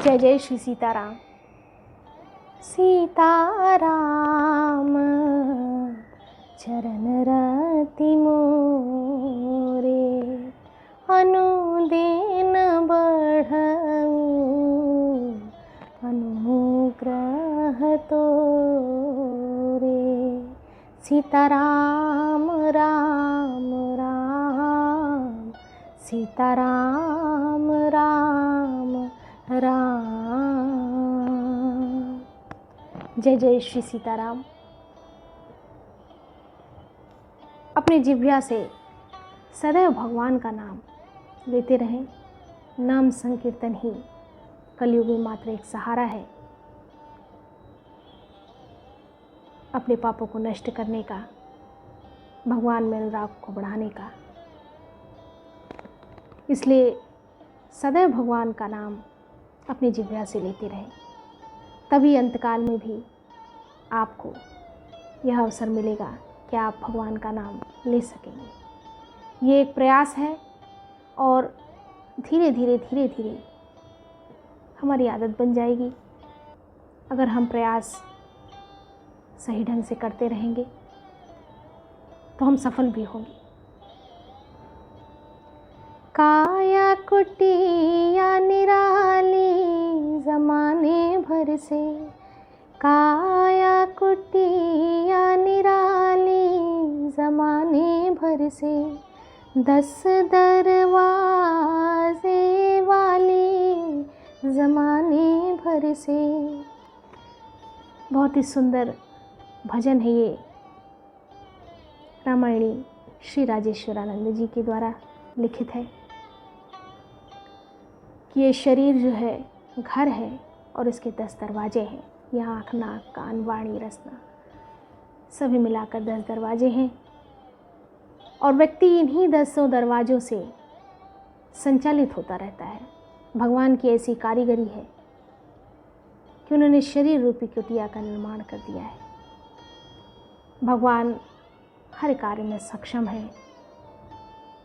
जय जय श्री सीताराम। सीताराम चरण रति मोरे, अनुदिन बढ़ऊ अनुग्रह तोरे। सीताराम राम राम, सीताराम राम राम। जय जय श्री सीताराम। अपनी जिह्वा से सदैव भगवान का नाम लेते रहें। नाम संकीर्तन ही कलयुग में मात्र एक सहारा है अपने पापों को नष्ट करने का, भगवान में अनुराग को बढ़ाने का। इसलिए सदैव भगवान का नाम अपनी जिह्वा से लेते रहें, तभी अंतकाल में भी आपको यह अवसर मिलेगा कि आप भगवान का नाम ले सकेंगे। ये एक प्रयास है और धीरे धीरे हमारी आदत बन जाएगी। अगर हम प्रयास सही ढंग से करते रहेंगे तो हम सफल भी होंगे। काया कुटिया निराली ज़माने भर से, काया कुटिया निराली ज़माने भर से, 10 दरवाज़े वाली ज़माने भर से। बहुत ही सुंदर भजन है ये, रामायणी श्री राजेश्वरानंद जी के द्वारा लिखित है कि ये शरीर जो है घर है और इसके 10 दरवाजे हैं। यहाँ आँख, नाक, कान, वाणी, रसना सभी मिलाकर 10 दरवाजे हैं और व्यक्ति इन्हीं 10 दरवाज़ों से संचालित होता रहता है। भगवान की ऐसी कारीगरी है कि उन्होंने शरीर रूपी कुटिया का निर्माण कर दिया है। भगवान हर कार्य में सक्षम है।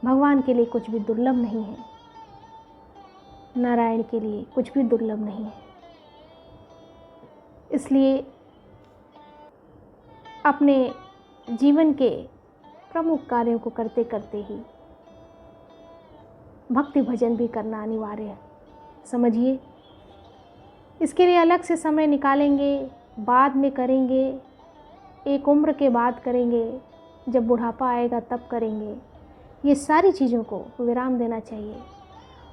भगवान के लिए कुछ भी दुर्लभ नहीं है, नारायण के लिए कुछ भी दुर्लभ नहीं है। इसलिए अपने जीवन के प्रमुख कार्यों को करते करते ही भक्ति भजन भी करना अनिवार्य है, समझिए। इसके लिए अलग से समय निकालेंगे, बाद में करेंगे, एक उम्र के बाद करेंगे, जब बुढ़ापा आएगा तब करेंगे। ये सारी चीज़ों को विराम देना चाहिए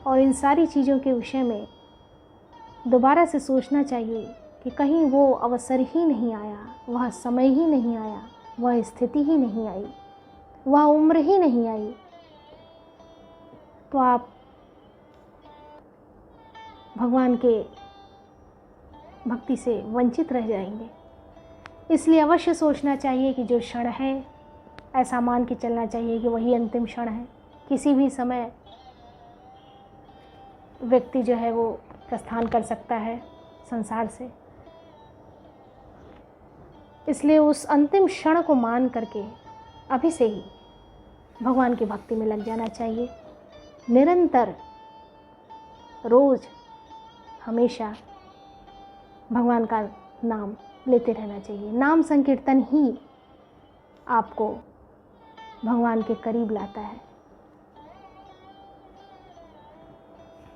और इन सारी चीज़ों के विषय में दोबारा से सोचना चाहिए कि कहीं वो अवसर ही नहीं आया, वह समय ही नहीं आया, वह स्थिति ही नहीं आई, वह उम्र ही नहीं आई, तो आप भगवान के भक्ति से वंचित रह जाएंगे। इसलिए अवश्य सोचना चाहिए कि जो क्षण है, ऐसा मान के चलना चाहिए कि वही अंतिम क्षण है। किसी भी समय व्यक्ति जो है वो प्रस्थान कर सकता है संसार से। इसलिए उस अंतिम क्षण को मान करके अभी से ही भगवान की भक्ति में लग जाना चाहिए। निरंतर रोज़ हमेशा भगवान का नाम लेते रहना चाहिए। नाम संकीर्तन ही आपको भगवान के करीब लाता है।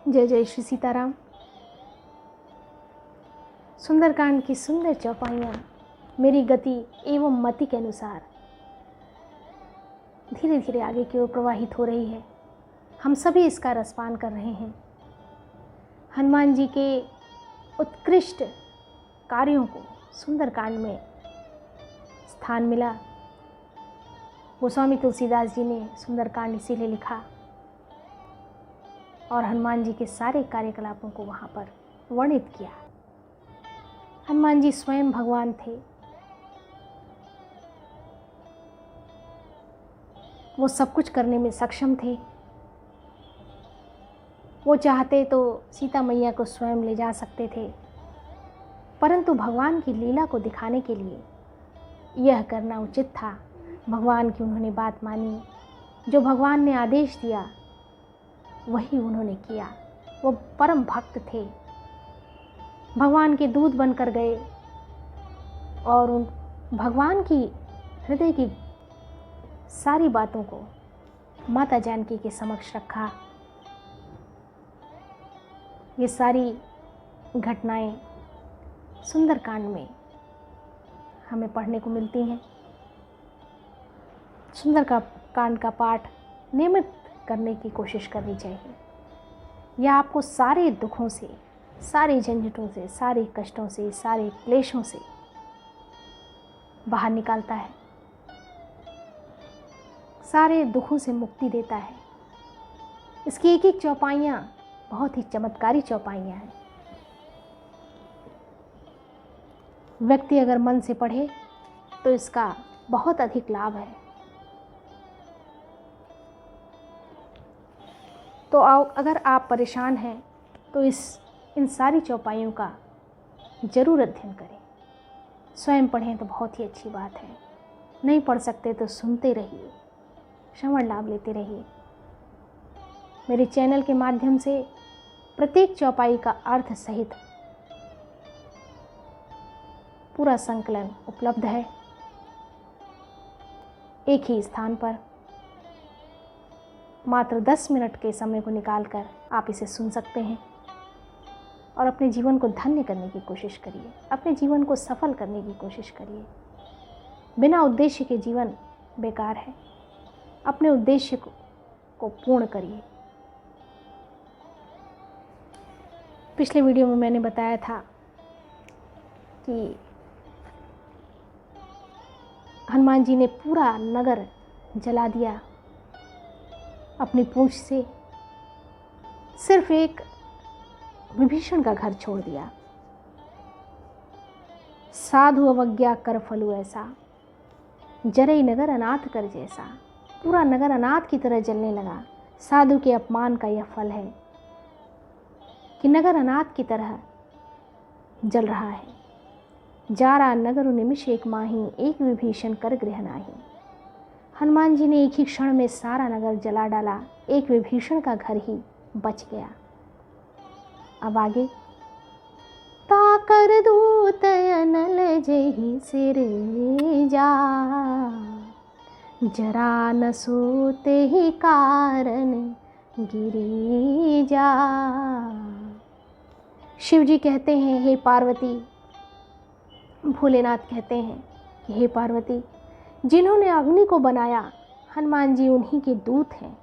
जय जय श्री सीताराम। सुंदरकांड की सुंदर चौपाइयाँ मेरी गति एवं मति के अनुसार धीरे धीरे आगे की ओर प्रवाहित हो रही है। हम सभी इसका रसपान कर रहे हैं। हनुमान जी के उत्कृष्ट कार्यों को सुंदरकांड में स्थान मिला। गोस्वामी तुलसीदास जी ने सुंदरकांड इसीलिए लिखा और हनुमान जी के सारे कार्यकलापों को वहाँ पर वर्णित किया। हनुमान जी स्वयं भगवान थे। वो सब कुछ करने में सक्षम थे। वो चाहते तो सीता मैया को स्वयं ले जा सकते थे, परंतु भगवान की लीला को दिखाने के लिए यह करना उचित था। भगवान की उन्होंने बात मानी, जो भगवान ने आदेश दिया वही उन्होंने किया। वो परम भक्त थे भगवान के दूत बनकर गए और उन भगवान की हृदय की सारी बातों को माता जानकी के समक्ष रखा। ये सारी घटनाएं सुंदरकांड में हमें पढ़ने को मिलती हैं। सुंदरकांड का पाठ नियमित करने की कोशिश करनी चाहिए। यह आपको सारे दुखों से, सारे झंझटों से, सारे कष्टों से, सारे क्लेशों से बाहर निकालता है, सारे दुखों से मुक्ति देता है। इसकी एक एक चौपाइयाँ बहुत ही चमत्कारी चौपाइयाँ हैं। व्यक्ति अगर मन से पढ़े तो इसका बहुत अधिक लाभ है। तो अगर आप परेशान हैं तो इन सारी चौपाइयों का ज़रूर अध्ययन करें। स्वयं पढ़ें तो बहुत ही अच्छी बात है। नहीं पढ़ सकते तो सुनते रहिए, श्रवण लाभ लेते रहिए। मेरे चैनल के माध्यम से प्रत्येक चौपाई का अर्थ सहित पूरा संकलन उपलब्ध है, एक ही स्थान पर। मात्र 10 मिनट के समय को निकालकर आप इसे सुन सकते हैं और अपने जीवन को धन्य करने की कोशिश करिए, अपने जीवन को सफल करने की कोशिश करिए। बिना उद्देश्य के जीवन बेकार है। अपने उद्देश्य को पूर्ण करिए। पिछले वीडियो में मैंने बताया था कि हनुमान जी ने पूरा नगर जला दिया अपनी पूंछ से। सिर्फ एक विभीषण का घर छोड़ दिया। साधु अवज्ञा कर फलु ऐसा, जरई नगर अनाथ कर जैसा। पूरा नगर अनाथ की तरह जलने लगा। साधु के अपमान का यह फल है कि नगर अनाथ की तरह जल रहा है। जारा नगर निमिष एक माही, एक विभीषण कर गृह नाही। हनुमान जी ने एक ही क्षण में सारा नगर जला डाला। एक विभीषण का घर ही बच गया। अब आगे, ताकर दूत अनल जेहि सिर जा, जरा न सोते ही कारण गिरी जा। शिव जी कहते हैं, हे पार्वती, भोलेनाथ कहते हैं कि हे पार्वती, जिन्होंने अग्नि को बनाया हनुमान जी उन्हीं के दूत हैं।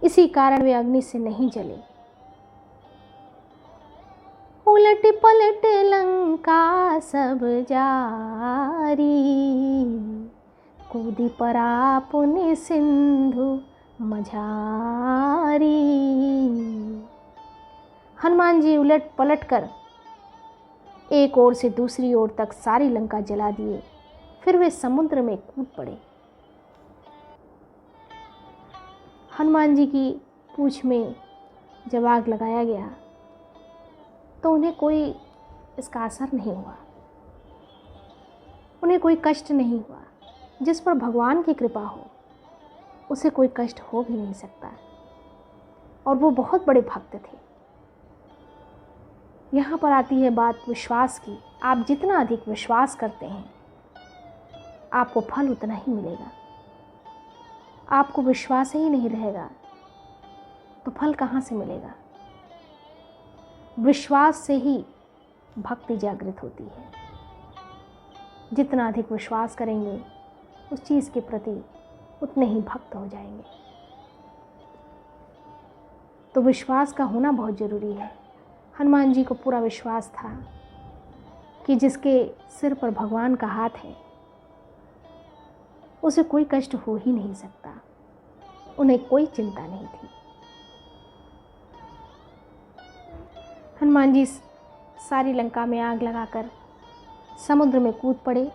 इसी कारण वे अग्नि से नहीं जले। उलट पलट लंका सब जारी, कूदी परा पुण्य सिंधु मझारी। हनुमान जी उलट पलट कर एक ओर से दूसरी ओर तक सारी लंका जला दिए। फिर वे समुद्र में कूद पड़े। हनुमान जी की पूंछ में जब आग लगाया गया तो उन्हें कोई इसका असर नहीं हुआ, उन्हें कोई कष्ट नहीं हुआ। जिस पर भगवान की कृपा हो उसे कोई कष्ट हो भी नहीं सकता। और वो बहुत बड़े भक्त थे। यहाँ पर आती है बात विश्वास की। आप जितना अधिक विश्वास करते हैं आपको फल उतना ही मिलेगा। आपको विश्वास ही नहीं रहेगा तो फल कहाँ से मिलेगा। विश्वास से ही भक्ति जागृत होती है। जितना अधिक विश्वास करेंगे उस चीज़ के प्रति उतने ही भक्त हो जाएंगे। तो विश्वास का होना बहुत ज़रूरी है। हनुमान जी को पूरा विश्वास था कि जिसके सिर पर भगवान का हाथ है उसे कोई कष्ट हो ही नहीं सकता। उन्हें कोई चिंता नहीं थी। हनुमान जी सारी लंका में आग लगाकर समुद्र में कूद पड़े।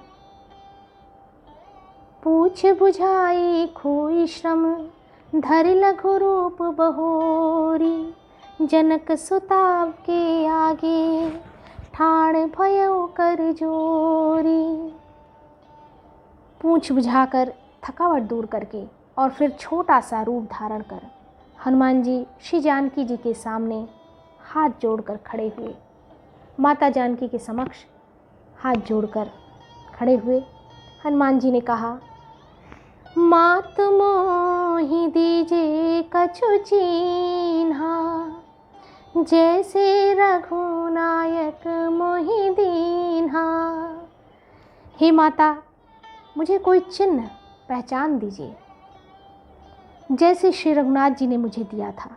पूछ बुझाई खोई श्रम, धर लघु रूप बहोरी। जनक सुताव के आगे, ठाण भयउ कर जोरी। पूंछ बुझाकर, थकावट दूर करके और फिर छोटा सा रूप धारण कर हनुमान जी श्री जानकी जी के सामने हाथ जोड़कर खड़े हुए माता जानकी के समक्ष हाथ जोड़कर खड़े हुए हनुमान जी ने कहा, मात मोहि दीजे कछु चीन्हा, जैसे रघुनायक मोहि दीन्हा। हे माता, मुझे कोई चिन्ह पहचान दीजिए जैसे श्री रघुनाथ जी ने मुझे दिया था।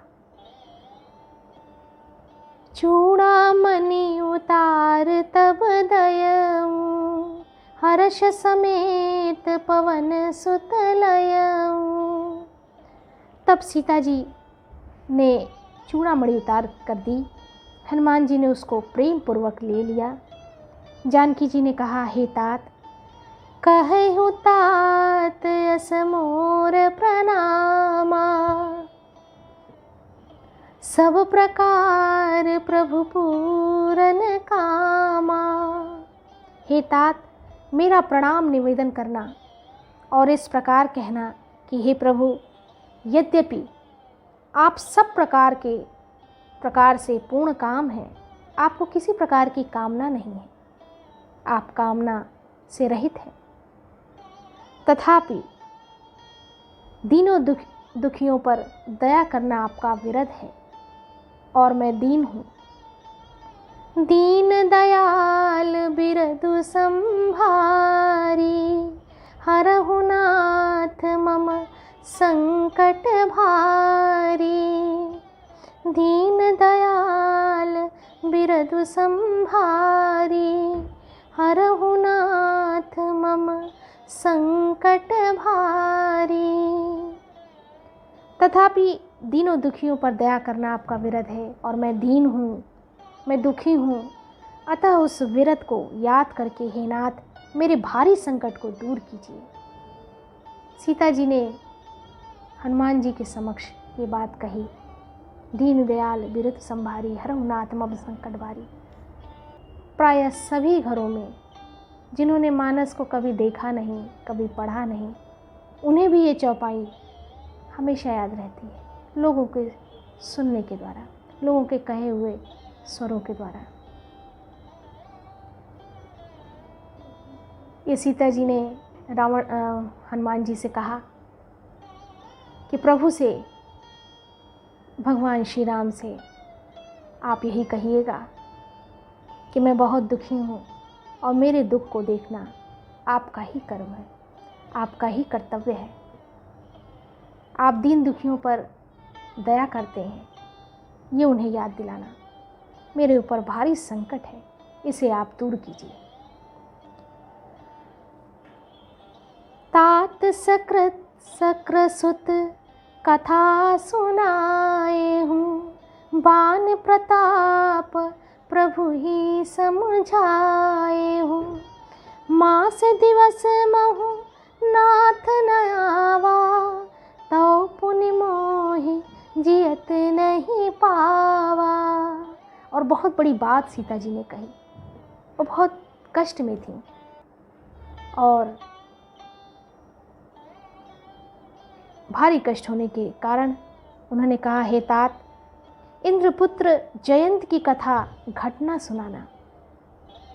चूड़ामणि उतार तब दयऊ, हर्ष समेत पवन सुत लयऊ। तब सीता जी ने चूड़ामणि उतार कर दी। हनुमान जी ने उसको प्रेम पूर्वक ले लिया। जानकी जी ने कहा, हे तात, कहहु तात यस मोर प्रणामा, सब प्रकार प्रभु पूरन कामा। हे तात, मेरा प्रणाम निवेदन करना और इस प्रकार कहना कि हे प्रभु, यद्यपि आप सब प्रकार से पूर्ण काम हैं, आपको किसी प्रकार की कामना नहीं है, आप कामना से रहित हैं, तथापि दीनों दुखियों पर दया करना आपका विरध है और मैं दीन हूँ। दीन दयाल बिरदु संभारी, हरहु नाथ मम संकट भारी। दीन दयाल बिरदु संभारी, हरहु नाथ मम संकट भारी। तथापि दीनों दुखियों पर दया करना आपका विरध है और मैं दीन हूँ, मैं दुखी हूँ। अतः उस विरध को याद करके हे नाथ, मेरे भारी संकट को दूर कीजिए। सीता जी ने हनुमान जी के समक्ष ये बात कही, दीन दयाल बिरध संभारी, हरहु नाथ मम संकट भारी। प्रायः सभी घरों में जिन्होंने मानस को कभी देखा नहीं, कभी पढ़ा नहीं, उन्हें भी ये चौपाई हमेशा याद रहती है, लोगों के सुनने के द्वारा, लोगों के कहे हुए स्वरों के द्वारा। ये सीता जी ने हनुमान जी से कहा कि प्रभु से, भगवान श्री राम से आप यही कहिएगा कि मैं बहुत दुखी हूँ और मेरे दुख को देखना आपका ही कर्म है, आपका ही कर्तव्य है। आप दीन दुखियों पर दया करते हैं, ये उन्हें याद दिलाना। मेरे ऊपर भारी संकट है, इसे आप दूर कीजिए। तात सकृत सक्रसुत कथा सुनाए हूँ, बान प्रताप प्रभु ही समझाए हूँ। मास दिवस महु नाथ न आवा, तौ पुनि मोहि जियत नहीं पावा। और बहुत बड़ी बात सीता जी ने कही, वो बहुत कष्ट में थी और भारी कष्ट होने के कारण उन्होंने कहा, हे तात, इंद्रपुत्र जयंत की कथा घटना सुनाना।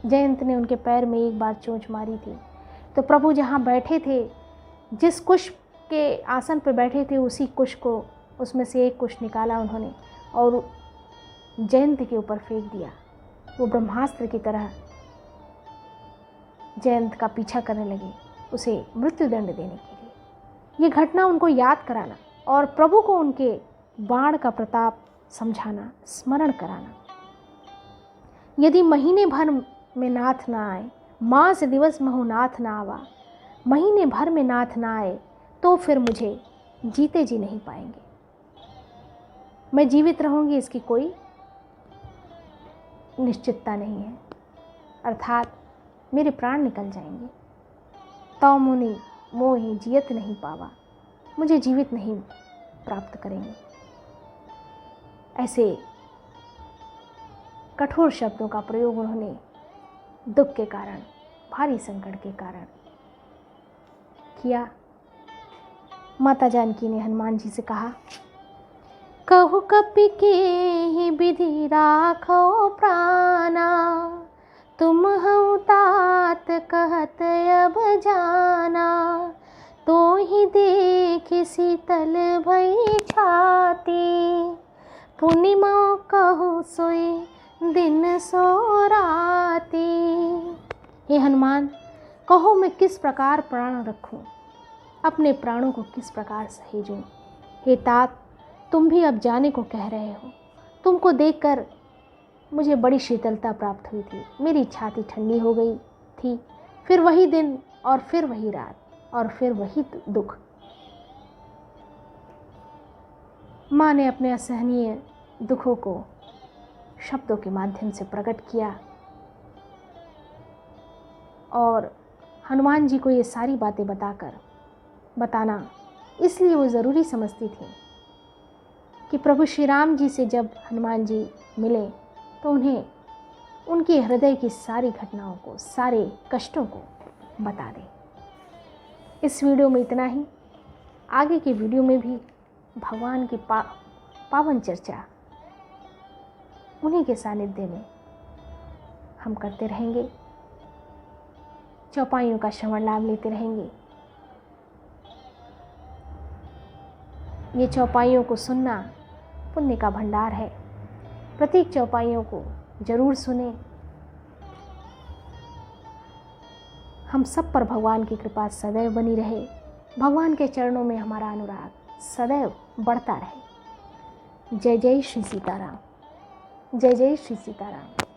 जयंत ने उनके पैर में एक बार चोंच मारी थी, तो प्रभु जहाँ बैठे थे, जिस कुश के आसन पर बैठे थे, उसी कुश को, उसमें से एक कुश निकाला उन्होंने और जयंत के ऊपर फेंक दिया। वो ब्रह्मास्त्र की तरह जयंत का पीछा करने लगे, उसे मृत्युदंड देने के लिए। ये घटना उनको याद कराना और प्रभु को उनके बाण का प्रताप समझाना, स्मरण कराना। यदि महीने भर में नाथ ना आए, मास दिवस महु नाथ ना आवा, महीने भर में नाथ ना आए, तो फिर मुझे जीते जी नहीं पाएंगे। मैं जीवित रहूंगी इसकी कोई निश्चितता नहीं है, अर्थात मेरे प्राण निकल जाएंगे। तौ मुनि मोहि जियत नहीं पावा, मुझे जीवित नहीं प्राप्त करेंगे। ऐसे कठोर शब्दों का प्रयोग उन्होंने दुख के कारण, भारी संकट के कारण किया। माता जानकी ने हनुमान जी से कहा, कहु कपि के ही विधि राखो प्राणा, तुम हऊ तात कहत अब जाना, तो ही देख शीतल भई छाती। पूर्णिमा कहो सोए दिन सो राती। हे हनुमान, कहो मैं किस प्रकार प्राण रखूं, अपने प्राणों को किस प्रकार सहेजूं। हे तात, तुम भी अब जाने को कह रहे हो। तुमको देखकर मुझे बड़ी शीतलता प्राप्त हुई थी, मेरी छाती ठंडी हो गई थी। फिर वही दिन और फिर वही रात और फिर वही दुख। माँ ने अपने असहनीय दुखों को शब्दों के माध्यम से प्रकट किया और हनुमान जी को ये सारी बातें बताना इसलिए वो ज़रूरी समझती थी कि प्रभु श्री राम जी से जब हनुमान जी मिले तो उन्हें उनके हृदय की सारी घटनाओं को, सारे कष्टों को बता दें। इस वीडियो में इतना ही। आगे के वीडियो में भी भगवान की पावन चर्चा उन्हीं के सानिध्य में हम करते रहेंगे, चौपाइयों का श्रवण लाभ लेते रहेंगे। ये चौपाइयों को सुनना पुण्य का भंडार है। प्रत्येक चौपाइयों को जरूर सुने। हम सब पर भगवान की कृपा सदैव बनी रहे। भगवान के चरणों में हमारा अनुराग सदैव बढ़ता रहे। जय जय श्री सीताराम। जय जय श्री सीताराम।